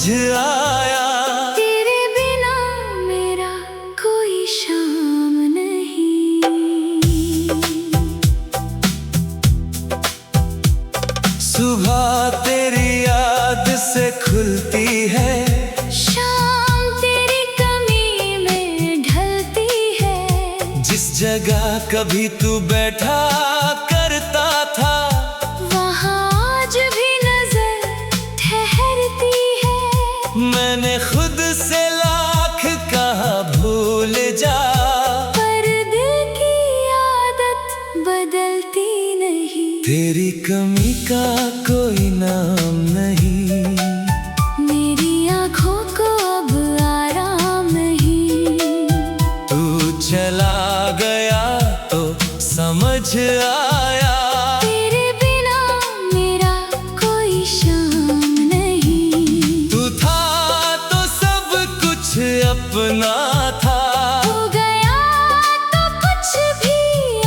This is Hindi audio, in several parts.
आया। तेरे बिना मेरा कोई शाम नहीं। सुबह तेरी याद से खुलती है, शाम तेरी कमी में ढलती है। जिस जगह कभी तू बैठा करता था, वहाँ आज भी नजर ठहरती है। मैंने खुद से लाख कहा भूल जा, पर दिल की आदत बदलती नहीं। तेरी कमी का कोई नाम नहीं। मेरी आँखों को अब आराम नहीं। तू चला गया तो समझ आया, तेरे बिना मेरा कोई शाम नहीं। तू था तो सब कुछ अपना था, हो गया तो कुछ भी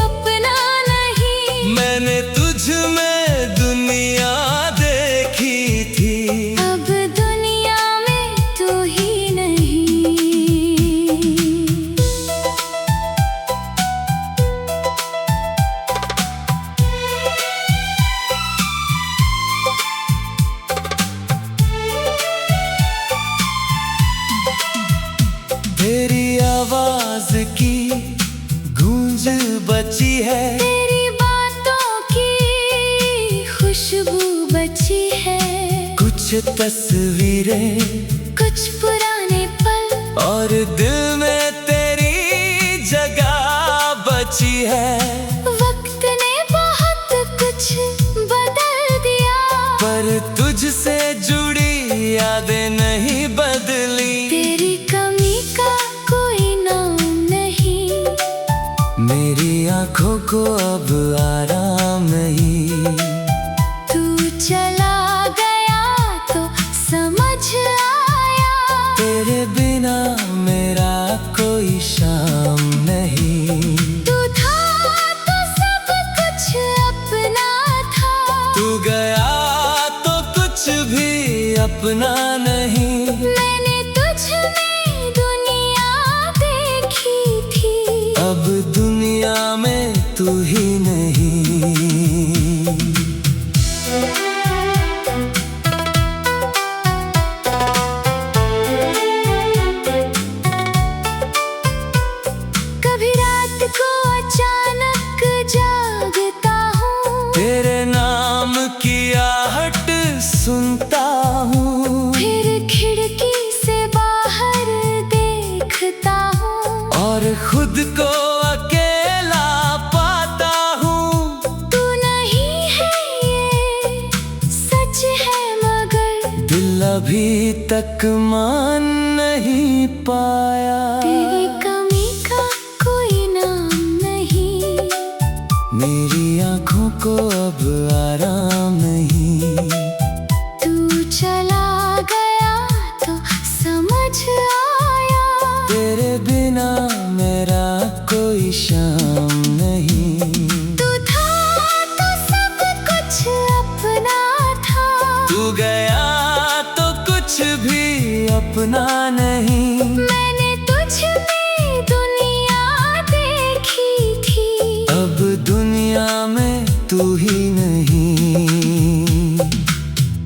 अपना नहीं। मैंने तुझ में दुनिया देखी थी। अब दुनिया में तू ही नहीं। तेरी आवाज की गूंज बची है, तेरी बातों की खुशबू बची है। कुछ तस्वीरें, कुछ पुराने पल, और दिल में तेरी जगह बची है। वक्त ने बहुत कुछ बदल दिया, पर तुझसे जुड़ी यादें नहीं बदली। तेरी कमी का कोई नाम नहीं। मेरी आँखों को अब आराम नहीं। तू चला गया तो समझ आया, तेरे बिना मेरा कोई शाम नहीं। तू था तो सब कुछ अपना था। तू गया तो कुछ भी अपना नहीं। मैंने तुझ में दुनिया देखी थी। अब दुनिया में तू ही नहीं। कभी रात को अचानक जागता हूँ, तेरे नाम की आहट सुनता हूँ, फिर खिड़की से बाहर देखता हूँ, और खुद को अकेला पाता हूँ। तू नहीं है ये सच है, मगर दिल अभी तक मान नहीं पाया। तेरी कमी का कोई नाम नहीं। मेरी आँखों को अब आराम नहीं। तू चला गया तो समझ आया, तेरे बिना मेरा कोई शाम नहीं। तू था तो सब कुछ अपना था। तू गया तो कुछ भी अपना नहीं। मैंने तुझ में दुनिया देखी थी। अब दुनिया में तू ही नहीं।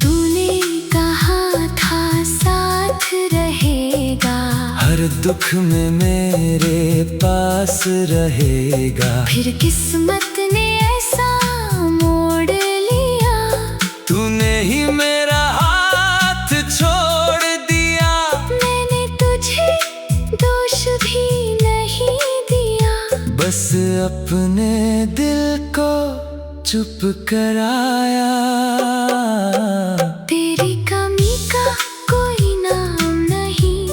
तूने कहा था साथ रहेगा, हर दुख में मेरे पास रहेगा। फिर किस्मत ने ऐसा मोड़ लिया, तूने ही मेरा हाथ छोड़ दिया। मैंने तुझे दोष भी नहीं दिया। बस अपने दिल को चुप कराया। तेरी कमी का कोई नाम नहीं।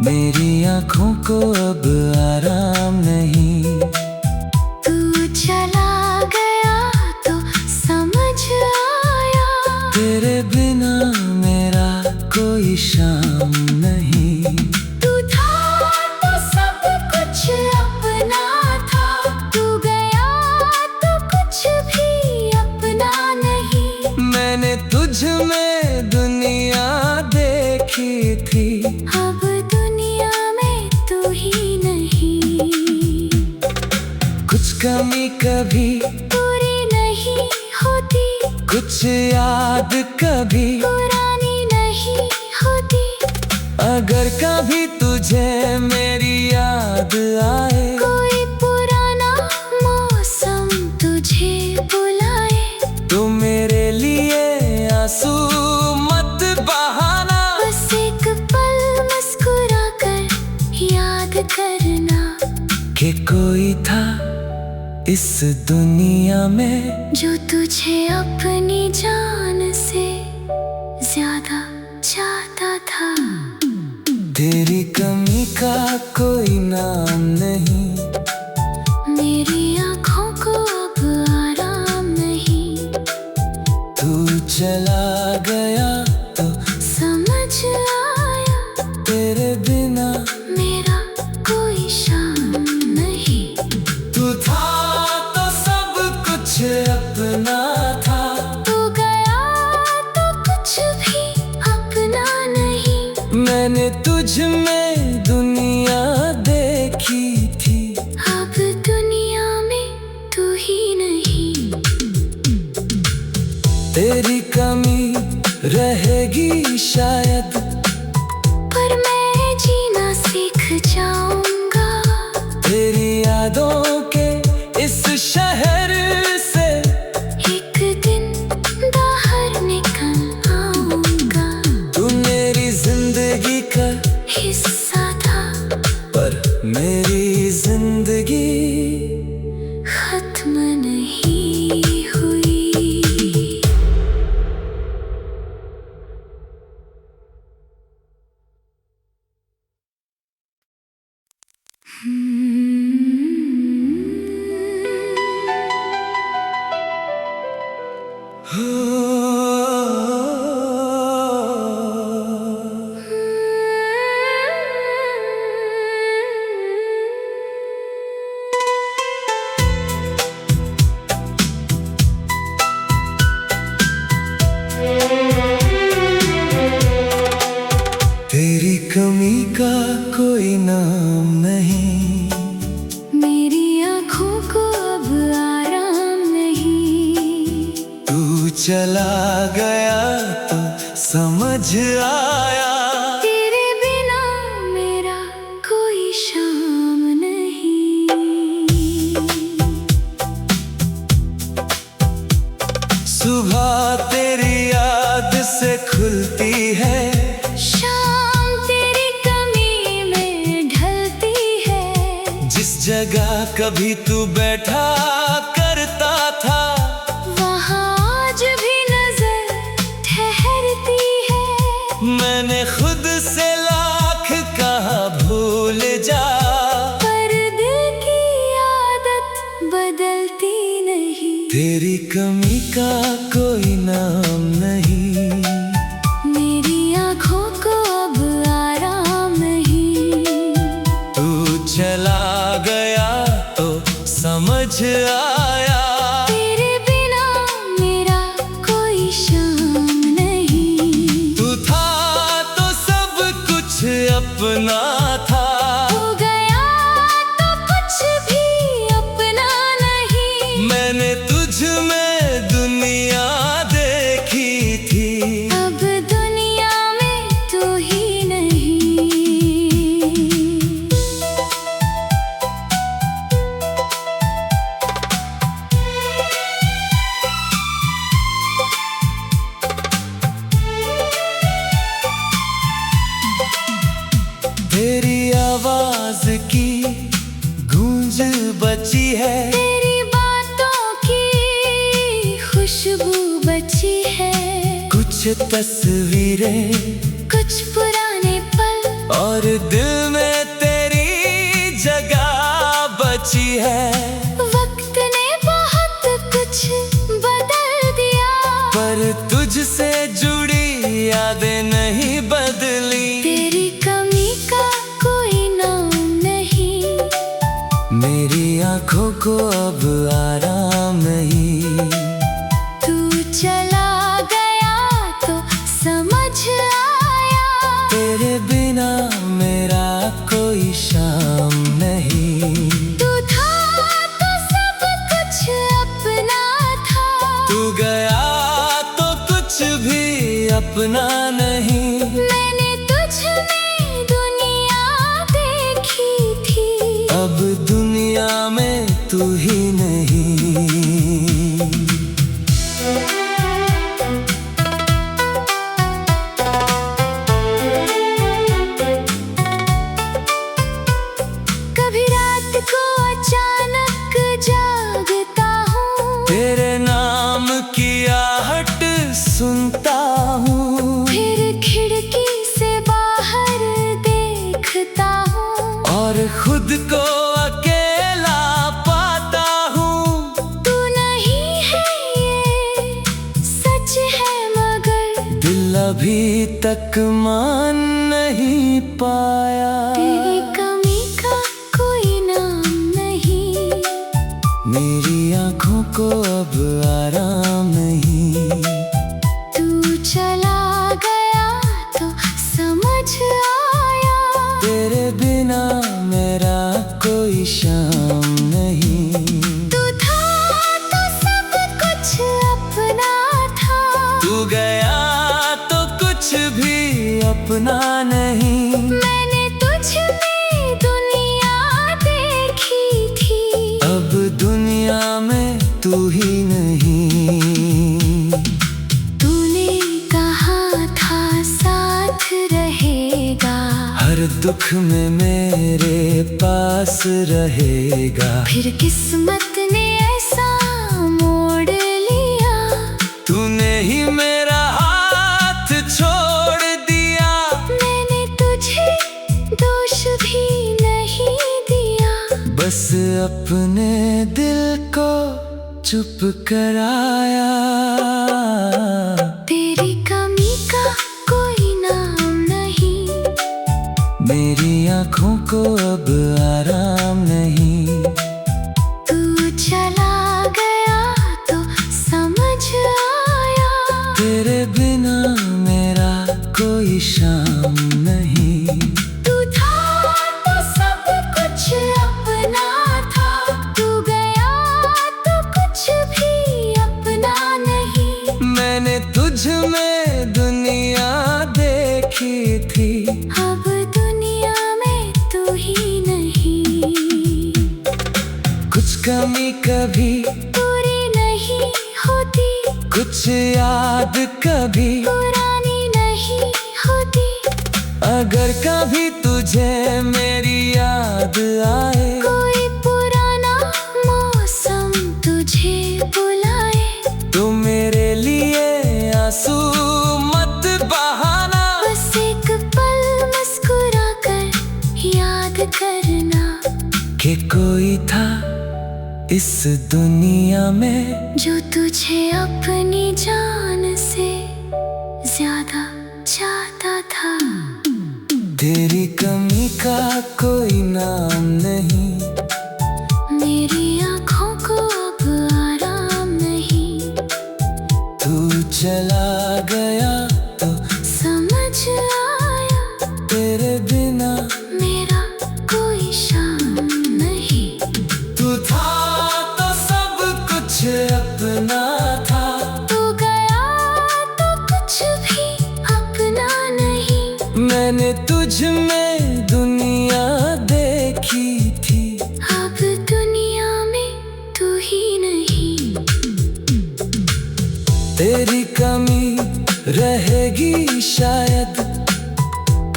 मेरी आँखों को अब आराम नहीं। तू चला गया तो समझ आया, तेरे बिना मेरा कोई शाम नहीं। तू था तो सब कुछ अपना था। तू गया तो कुछ भी अपना नहीं। मैंने तुझ में दुनिया कमी कभी पूरी नहीं होती, कुछ याद कभी पुरानी नहीं होती। अगर कभी तुझे मेरी याद आए, कोई पुराना मौसम तुझे बुलाए, तो मेरे लिए आंसू मत बहाना। बस एक पल मुस्कुरा कर याद करना कि कोई था इस दुनिया में जो तुझे अपनी जान से ज्यादा चाहता था। तेरी कमी का कोई नाम नहीं, मेरी आँखों को अब आराम नहीं। तू चला गया तो समझ आया तेरे बिना मेरा कोई शाम नहीं। तू था तो सब कुछ अपना था, तू गया तो कुछ भी अपना नहीं। मैंने तुझ में दुनिया देखी थी, अब दुनिया में तू ही नहीं। तेरी कमी रहेगी शायद, पर मैं जीना सीख जाऊंगा। तेरी यादों के इस शहर से एक दिन बाहर निकल आऊंगा। तू मेरी जिंदगी का हिस्सा था, पर मेरी जिंदगी खत्म नहीं हुई। तेरी कमी का कोई नाम नहीं, मेरी आँखों को अब आराम नहीं। तू चला गया तो समझ आया तेरे बिना मेरा कोई शाम नहीं। सुबह तेरी याद से खुलती है, शाम तेरी कमी में ढलती है। जिस जगह कभी तू बैठा करता था, वहाँ आज भी नजर ठहरती है। मैंने खुद से लाख कहा भूल जा, पर दिल की आदत बदलती नहीं। तेरी कमी का कोई नाम नहीं, मेरी आँखों को अब आराम नहीं। तू चला गया तो समझ आया तेरे बिना मेरा कोई शाम नहीं। तू था तो सब कुछ अपना था, तू गया तो कुछ भी अपना नहीं। मैंने तुझ में दुनिया देखी थी, अब दुनिया में तू ही नहीं। तेरी आवाज की गूंज बची है, तेरी बातों की खुशबू बची है। कुछ तस्वीरें कुछ पुराने पल और दिल में तेरी जगह बची है। वक्त ने बहुत कुछ बदल दिया, पर तुझसे जुड़ी यादें नहीं बदली। तेरी कमी का कोई नाम नहीं। मेरी आँखों को अब आराम नहीं, तू चला गया तो समझ आया तेरे बिना मेरा कोई शाम नहीं। तू था तो सब अपना नहीं। मैंने तुझ में दुनिया देखी थी, अब दुनिया में तू ही नहीं। कभी रात को अचानक जागता हूँ, तेरे नाम की आहट सुनता हूँ। फिर खिड़की से बाहर देखता हूँ, और खुद को अकेला पाता हूँ। तू नहीं है ये सच है, मगर दिल अभी तक मान नहीं पाया। तेरी कमी का कोई नाम नहीं, मेरी आँखों को अब आराम नहीं। तू चला गया तो समझ आया, तेरे बिना मेरा कोई शाम नहीं। तू था तो सब कुछ अपना था, तू गया तो कुछ भी अपना नहीं। मैंने तुझ में दुनिया देखी थी, अब दुनिया में तू ही नहीं। तूने कहा था साथ रहेगा, हर दुख में मेरे पास रहेगा। फिर किस्मत ने ऐसा मोड़ लिया, तूने ही मेरा हाथ छोड़ दिया। मैंने तुझे दोष भी नहीं दिया, बस अपने दिल को चुप कराया। तेरी कमी का कोई नाम नहीं, मेरी आँखों को अब आराम नहीं। तू चला गया तो समझ आया, तेरे बिना मेरा कोई शाम नहीं। तू था तो सब कुछ अपना था, तू गया तो कुछ भी अपना नहीं। मैंने तुझ में दुनिया देखी थी, अब दुनिया में तू ही नहीं। कुछ कमी कभी पूरी नहीं होती, कुछ याद कभी पुरानी नहीं होती। अगर कभी तुझे मेरी याद आए, कोई पुराना मौसम तुझे बुलाए, तो मेरे लिए आंसू मत बहाना। बस एक पल मुस्कुरा कर याद करना, कि कोई था इस दुनिया में जो तुझे अपनी जान से ज्यादा चाहता था। तेरी कमी का कोई नाम नहीं, मेरी आँखों को अब आराम नहीं, तू चला गया तो समझ आया, तेरे बिना मेरा कोई शाम नहीं। तू था तो सब कुछ अपना था, तू गया तो कुछ भी अपना नहीं। मैंने तुझ में दुनिया देखी थी, अब दुनिया में तू ही नहीं। तेरी कमी रहेगी शायद,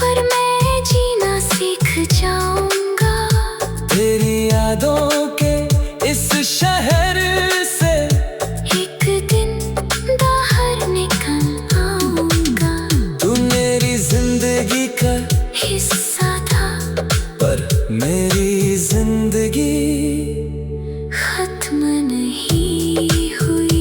पर मैं जीना सीख जाऊंगा, तेरी यादों के इस शहर से एक दिन बाहर निकल आऊंगा। तू मेरी जिंदगी का हिस्सा था, पर मेरी जिंदगी खत्म नहीं हुई।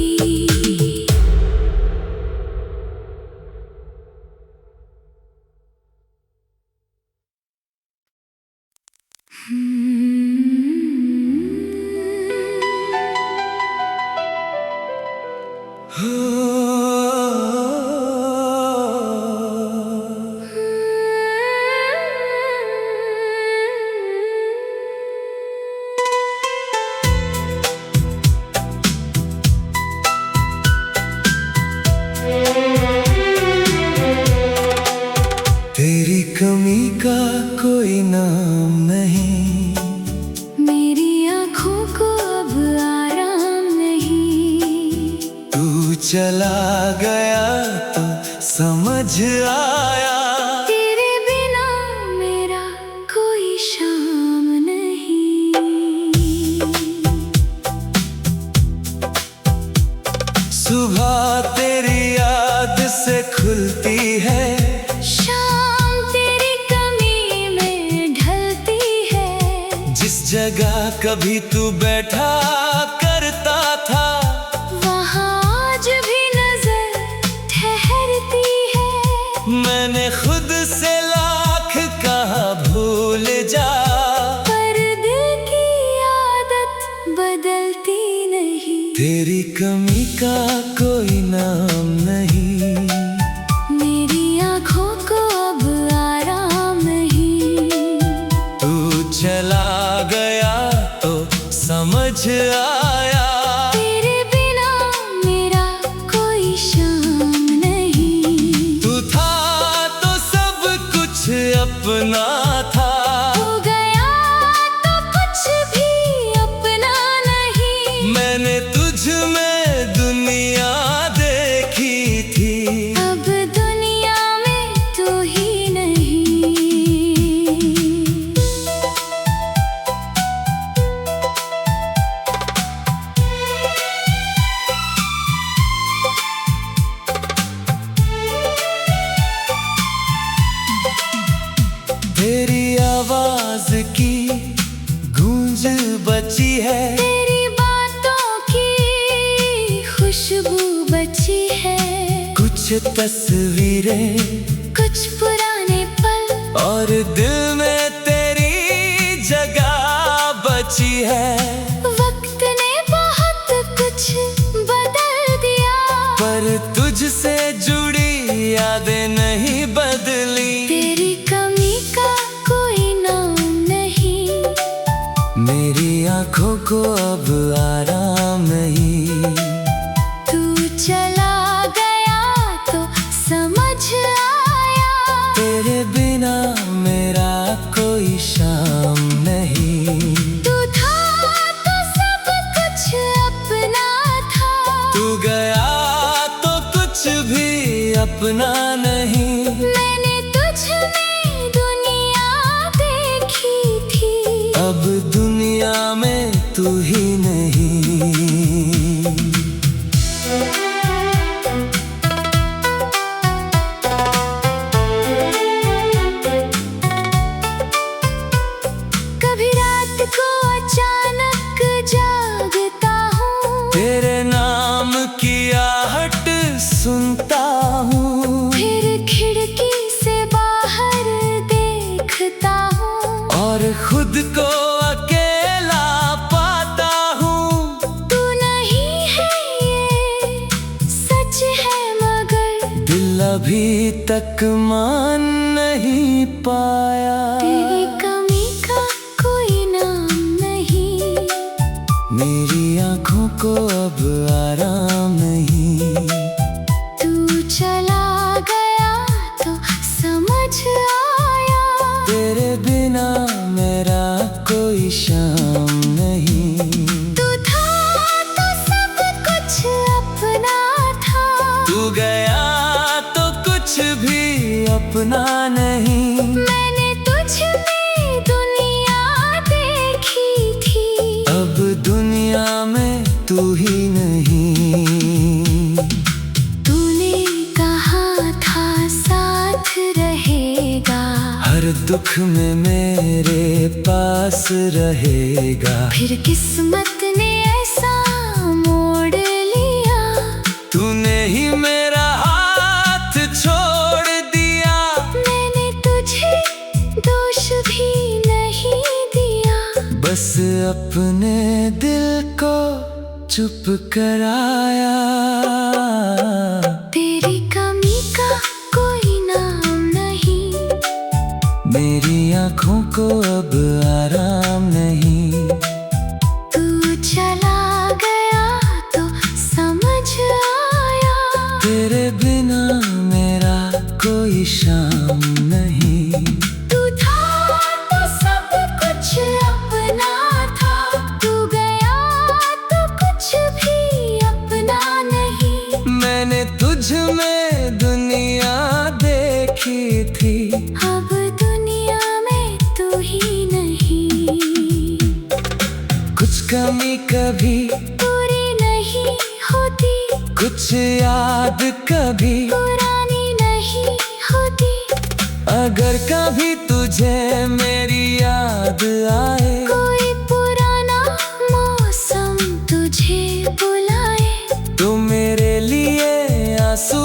चला गया तो समझ आया, तेरे बिना मेरा कोई शाम नहीं। सुबह तेरी याद से खुलती है, शाम तेरी कमी में ढलती है। जिस जगह कभी तू बैठा करता था, वहाँ आज भी नजर ठहरती है। मैंने खुद से लाख कहा भूल जा, पर दिल की आदत बदलती नहीं। तेरी कमी का कोई नाम नहीं, मेरी आँखों को अब आराम नहीं। तू चला गया तो समझ आया, तेरे बिना मेरा कोई शाम नहीं। तू था तो सब कुछ अपना था, हो गया तो कुछ भी अपना नहीं। मैंने तुझ में दुनिया देखी थी, अब दुनिया में तू ही नहीं। तेरी आवाज की गूंज बची है, तेरी बातों की खुशबू बची है। कुछ तस्वीरें कुछ पुराने पल और दिल में तेरी जगह बची है। वक्त ने बहुत कुछ बदल दिया, पर तुझसे जुड़ी यादें नहीं बदली, तेरी कमी का कोई नाम नहीं। मेरी आंखों को अब आराम नहीं। तू चला गया तो समझ आया, तेरे बिना मेरा कोई शाम नहीं। तू था तो सब कुछ अपना था। तू गया तो कुछ भी अपना नहीं, मैंने तुझ में दुनिया देखी थी। अब दुनिया में तू ही नहीं। कभी रात को अचानक जागता हूँ, तेरे नाम की आहट सुनता हूँ, फिर खिड़की से बाहर देखता हूँ। और खुद को अकेला पाता हूँ। तू नहीं है ये सच है, मगर दिल अभी तक मान नहीं पाया, तेरी कमी का कोई नाम नहीं। मेरी आंखों को अब आराम नहीं। तू चला गया तो समझ आया, तेरे बिना मेरा कोई शाम नहीं। तू था तो सब कुछ अपना था। तू गया तो कुछ भी अपना नहीं, मैंने तुझ में दुनिया देखी थी। अब दुनिया में तू ही नहीं। तूने कहा था साथ रहेगा, हर दुख में मेरे पास रहेगा, फिर किस्मत ने ऐसा मोड़ लिया। तूने ही मेरा हाथ छोड़ दिया, मैंने तुझे दोष भी नहीं दिया। बस अपने दिल को चुप कराया, तेरी कमी का कोई नाम नहीं। मेरी आंखों को अब आराम नहीं। तू चला गया तो समझ आया, तेरे बिना मेरा कोई शाम नहीं। तू था तो सब कुछ अपना था। तू गया तो कुछ भी अपना नहीं। कमी कभी पूरी नहीं होती, कुछ याद कभी पुरानी नहीं होती। अगर कभी तुझे मेरी याद आए, कोई पुराना मौसम तुझे बुलाए, तो मेरे लिए आंसू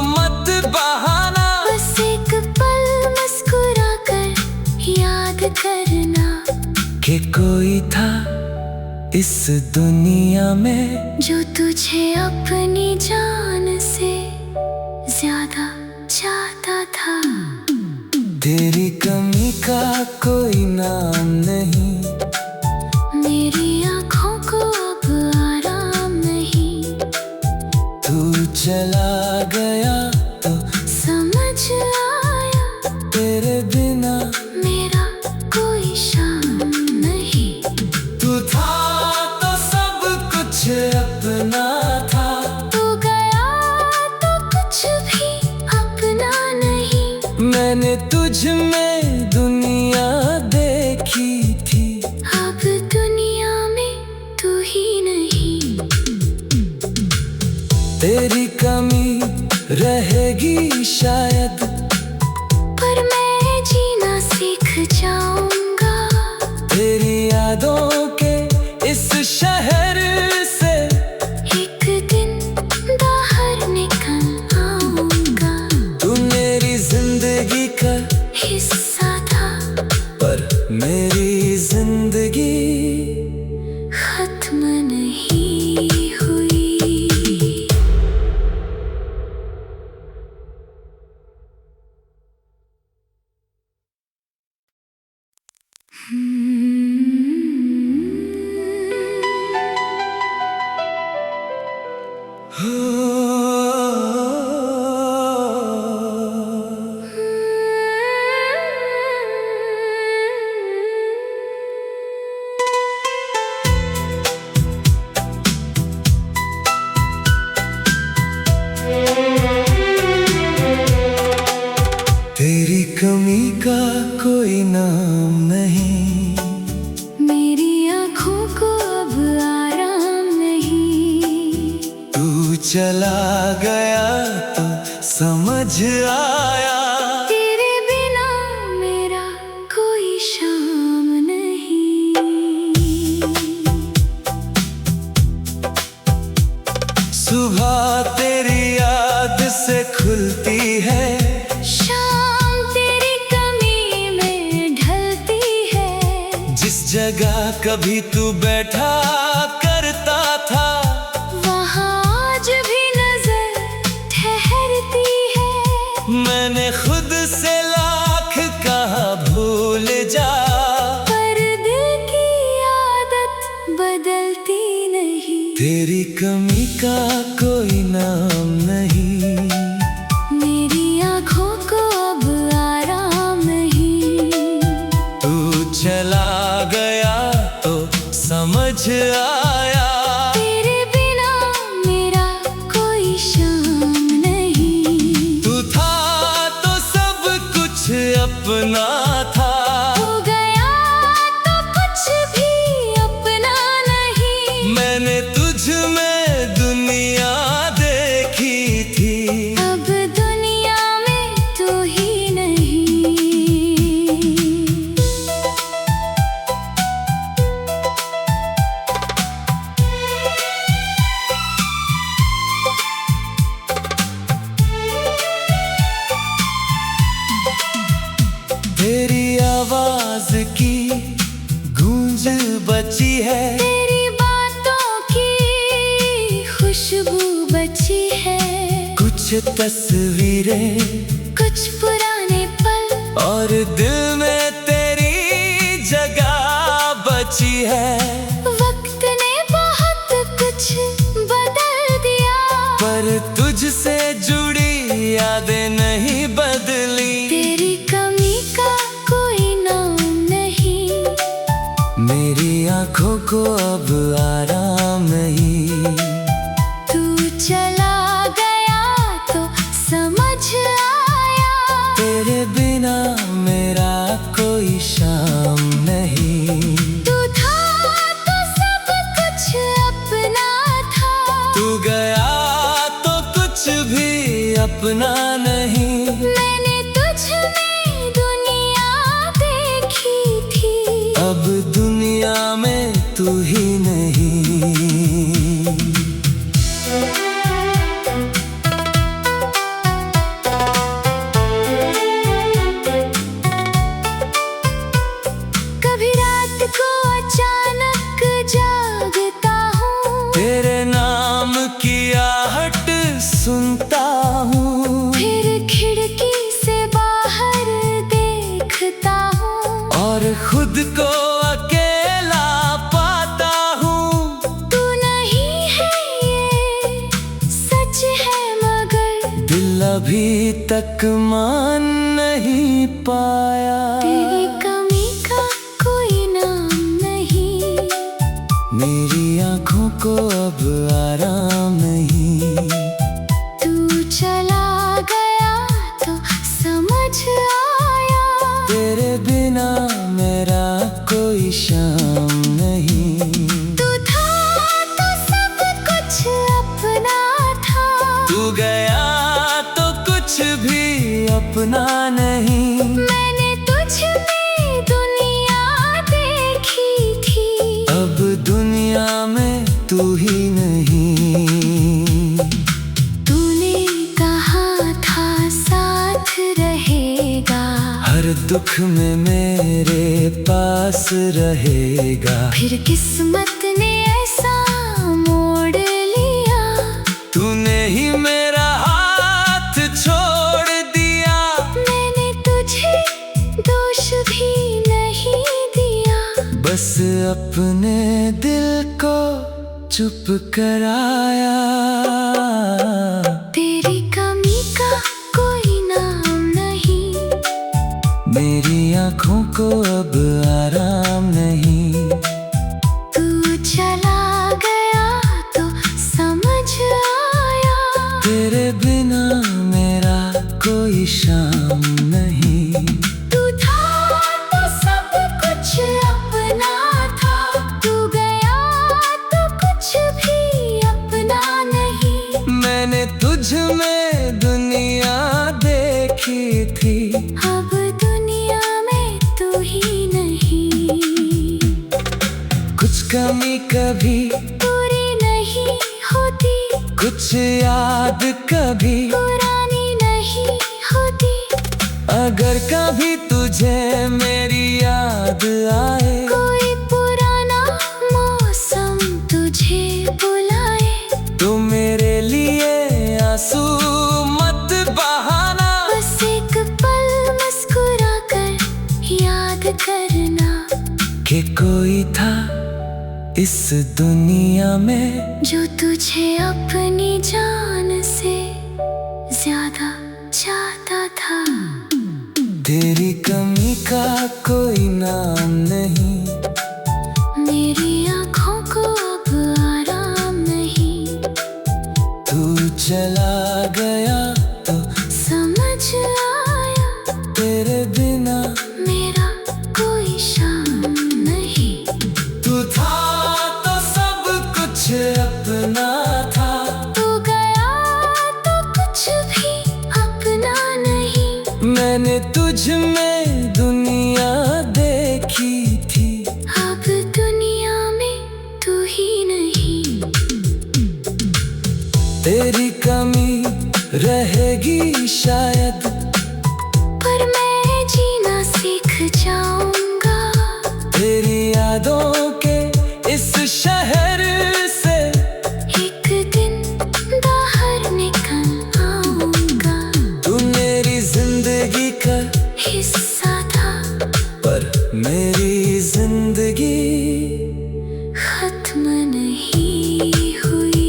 मत बहाना। बस एक पल मुस्कुरा कर याद करना कि कोई था इस दुनिया में जो तुझे अपनी जान से ज्यादा चाहता था। तेरी कमी का कोई नाम नहीं, मेरी आँखों को अब आराम नहीं। तू चला गया तो समझ आया तेरे बिना मेरा कोई शाम नहीं। तू था तो सब कुछ अपना था, तू गया तो कुछ भी अपना नहीं। मैंने तुझ में दुनिया देखी थी, अब दुनिया में तू ही नहीं। तेरी कमी रहेगी शायद, पर मैं जीना सीख जाऊंगा। तेरी यादों के इस शहर से एक दिन बाहर निकल आऊंगा। तू मेरी जिंदगी का हिस्सा था, पर मेरी जिंदगी खत्म नहीं हुई। तेरी कमी का कोई नाम नहीं, मेरी आँखों को अब आराम नहीं। तू चला गया तो समझ आया तेरे बिना मेरा कोई शाम नहीं। सुबह तेरी याद से खुलती है, शाम तेरी कमी में ढलती है। जिस जगह कभी तू बैठा करता था, वहाँ आज भी नजर ठहरती है। मैंने खुद से लाख कहा भूल जा, पर दिल की आदत बदलती नहीं। तेरी कमी का कोई नाम नहीं, मेरी आँखों को अब आराम नहीं। तू चला गया तो समझ आया तेरे बिना मेरा कोई शाम नहीं। तू था तो सब कुछ अपना था, तू गया तो कुछ भी अपना नहीं। मैंने तुझ में दुनिया देखी थी, अब दुनिया में तू ही नहीं। तेरी आवाज की गूंज बची है, तेरी बातों की खुशबू बची है। कुछ तस्वीरें कुछ पुराने पल और दिल में तेरी जगह बची है। वक्त ने बहुत कुछ बदल दिया, पर तुझसे जुड़ी यादें नहीं बदली। तेरी कमी का कोई नाम नहीं। मेरी आँखों को अब आराम नहीं, तू चला गया तो समझ आया तेरे बिना मेरा कोई शाम नहीं। तू था तो सब तू ही नहीं। कभी रात को अचानक जागता हूँ, तेरे नाम की आहट सुनता हूँ, फिर खिड़की से बाहर देखता हूँ और खुद को अकेला पाता हूँ। तू नहीं है ये सच है, मगर दिल अभी तक मान नहीं पाया। तेरी कमी का कोई नाम नहीं, मेरी आँखों को अब आराम नहीं। तू चला गया तो समझ आया, तेरे बिना मेरा कोई शाम नहीं। तू था तो सब कुछ अपना था, तू गया तो कुछ भी अपना नहीं। मैंने तुझ में दुनिया देखी थी, अब दुनिया में तू ही नहीं। तूने कहा था साथ रहेगा, हर दुख में मेरे पास रहेगा। फिर किस्मत ने ऐसा मोड़ लिया, तूने ही मेरा हाथ छोड़ दिया। मैंने तुझे दोष भी नहीं दिया, बस अपने दिल को चुप कराया। तेरी कमी का कोई नाम नहीं, मेरी आँखों को अब आराम नहीं। तू चला गया तो समझ आया, तेरे बिना मेरा कोई शाम नहीं। तू था तो सब कुछ अपना था, तू गया तो कुछ भी अपना नहीं। मैंने तुझ में दुनिया देखी थी, अब दुनिया में तू ही नहीं, कुछ कमी कभी पूरी नहीं होती, कुछ याद कभी पुरानी नहीं होती। अगर कभी तुझे मेरी याद आए, कोई पुराना मौसम तुझे बुलाए, तो मेरे लिए आंसू मत बहाना। बस एक पल मुस्कुरा कर याद करना, कि कोई था इस दुनिया में जो तुझे अपनी जान से ज्यादा चाहता था। तेरी कमी का कोई नाम नहीं, मेरी आँखों को अब आराम नहीं, तू चला गया तो समझ आया, तेरे बिना मेरा कोई शाम नहीं। तू था तो सब कुछ अपना था, तू गया तो कुछ भी अपना नहीं, मैंने तुझ में दुनिया देखी थी। अब दुनिया में तू ही नहीं। तेरी कमी रहेगी शायद, पर मैं जीना सीख जाऊंगा, तेरी यादों के इस शहर से एक दिन बाहर निकल आऊंगा। तू मेरी जिंदगी का हिस्सा था, पर मेरी जिंदगी खत्म नहीं हुई।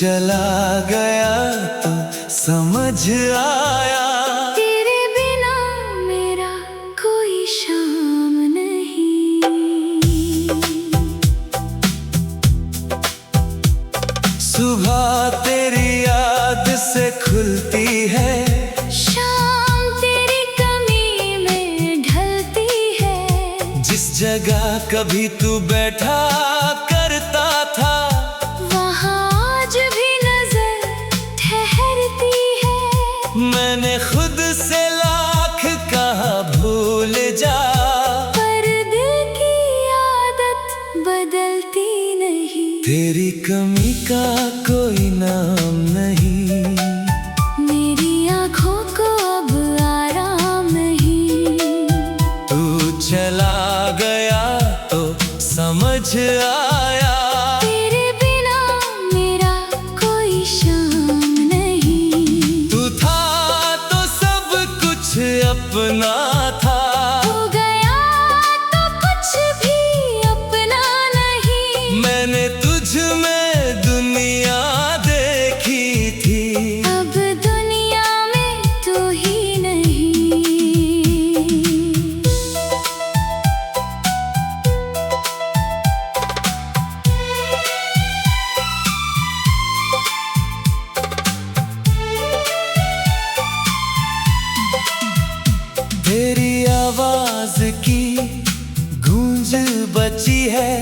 चला गया तो समझ आया, तेरे बिना मेरा कोई शाम नहीं। सुबह तेरी याद से खुलती है, शाम तेरी कमी में ढलती है। जिस जगह कभी तू बैठा करता था, वहाँ आज भी नजर ठहरती है। मैंने खुद से लाख कहा भूल जा, पर दिल की आदत बदलती नहीं। तेरी कमी का कोई नाम नहीं, मेरी आँखों को अब आराम नहीं। तू चला गया तो समझ आया, तेरे बिना मेरा कोई शाम नहीं। तू था तो सब कुछ अपना था, हो गया तो कुछ भी अपना नहीं। मैंने तुझ में दुनिया देखी थी, अब दुनिया में तू ही नहीं। तेरी आवाज की गूंज बची है,